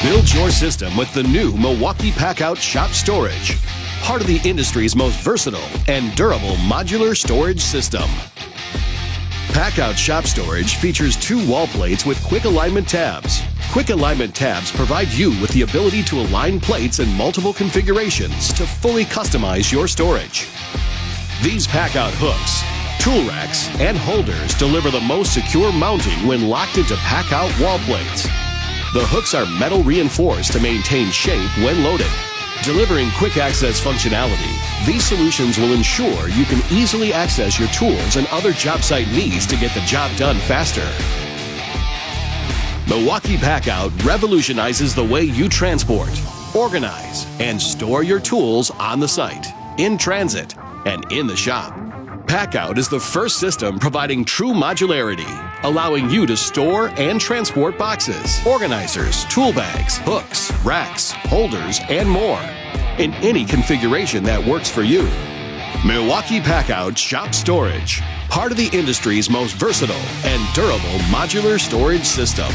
Build your system with the new Milwaukee PACKOUT Shop Storage, part of the industry's most versatile and durable modular storage system. PACKOUT Shop Storage features 2 wall plates with quick alignment tabs. Quick alignment tabs provide you with the ability to align plates in multiple configurations to fully customize your storage. These PACKOUT hooks, tool racks, and holders deliver the most secure mounting when locked into PACKOUT wall plates. The hooks are metal reinforced to maintain shape when loaded. Delivering quick access functionality, these solutions will ensure you can easily access your tools and other job site needs to get the job done faster. Milwaukee PACKOUT revolutionizes the way you transport, organize, and store your tools on the site, in transit, and in the shop. PACKOUT is the first system providing true modularity, allowing you to store and transport boxes, organizers, tool bags, hooks, racks, holders, and more in any configuration that works for you. Milwaukee PACKOUT Shop Storage, part of the industry's most versatile and durable modular storage system.